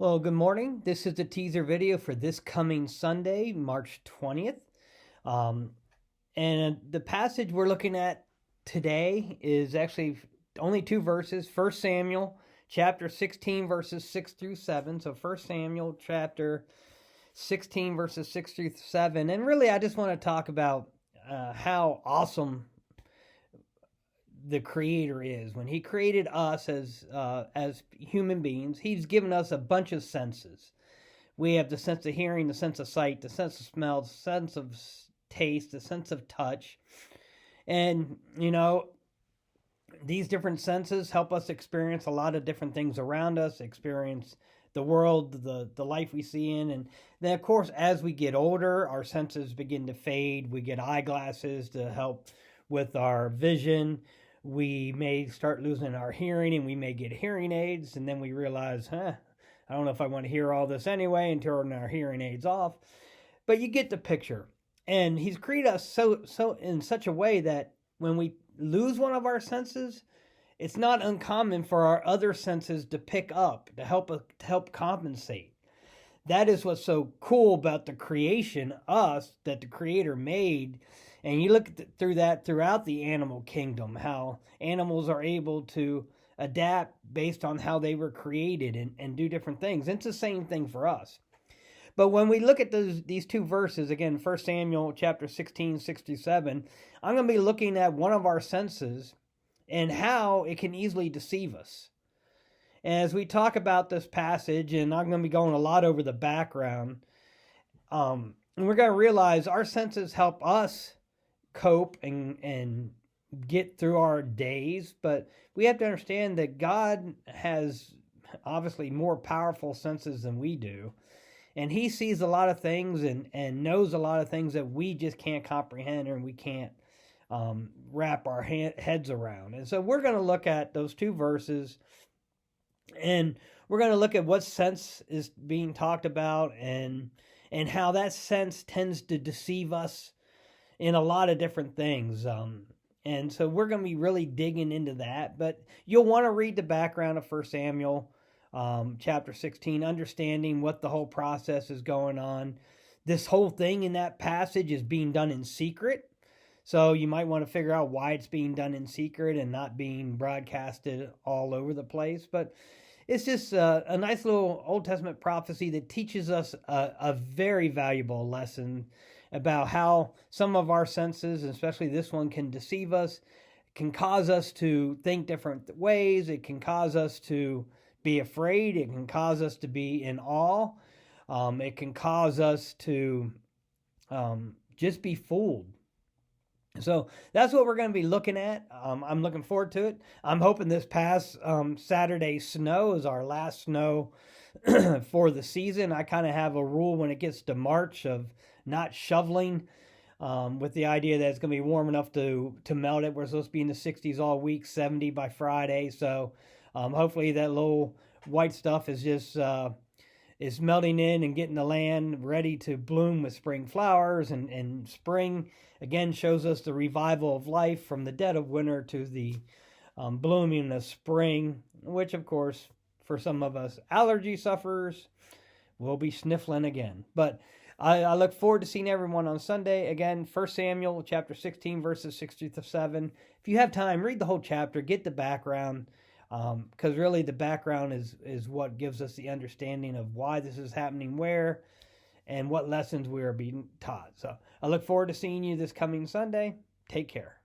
Well, good morning. This is the teaser video for this coming Sunday, March 20th. Um, and the passage we're looking at today is actually only two verses. First Samuel chapter 16, verses 6 through 7. So First Samuel chapter 16, verses 6 through 7. And really, I just want to talk about how awesome the creator is. When he created us as human beings, he's given us a bunch of senses. We have the sense of hearing, the sense of sight, the sense of smell, the sense of taste, the sense of touch. And these different senses help us experience a lot of different things around us, experience the world, the life we see in. And then, of course, as we get older, our senses begin to fade. We get eyeglasses to help with our vision. We may start losing our hearing, and we may get hearing aids, and then we realize, I don't know if I want to hear all this anyway, and turn our hearing aids off. But you get the picture. And he's created us so in such a way that when we lose one of our senses, it's not uncommon for our other senses to pick up, to help compensate. That is what's so cool about the creation, us, that the Creator made. And you look through that throughout the animal kingdom, how animals are able to adapt based on how they were created and do different things. It's the same thing for us. But when we look at these two verses, again, 1 Samuel chapter 16, 6 through 7, I'm going to be looking at one of our senses and how it can easily deceive us. As we talk about this passage, and I'm going to be going a lot over the background, and we're going to realize our senses help us cope and get through our days, but we have to understand that God has obviously more powerful senses than we do. And he sees a lot of things and knows a lot of things that we just can't comprehend and we can't wrap our heads around. And so we're going to look at those two verses, and we're going to look at what sense is being talked about and how that sense tends to deceive us in a lot of different things. And so we're going to be really digging into that. But you'll want to read the background of 1 Samuel chapter 16, understanding what the whole process is going on. This whole thing in that passage is being done in secret. So you might want to figure out why it's being done in secret and not being broadcasted all over the place. But it's just a nice little Old Testament prophecy that teaches us a very valuable lesson about how some of our senses, especially this one, can deceive us, can cause us to think different ways. It can cause us to be afraid. It can cause us to be in awe. It can cause us to just be fooled. So that's what we're going to be looking at. I'm looking forward to it. I'm hoping this past Saturday snow is our last snow for the season. I kind of have a rule when it gets to March of not shoveling, with the idea that it's going to be warm enough to melt it. We're supposed to be in the 60s all week, 70 by Friday. So hopefully that little white stuff is just is melting in and getting the land ready to bloom with spring flowers. And spring, again, shows us the revival of life from the dead of winter to the blooming of spring, which, of course, for some of us allergy sufferers, will be sniffling again. But I look forward to seeing everyone on Sunday. Again, 1 Samuel chapter 16, verses 6 through 7. If you have time, read the whole chapter, get the background, because really the background is what gives us the understanding of why this is happening, where, and what lessons we are being taught. So I look forward to seeing you this coming Sunday. Take care.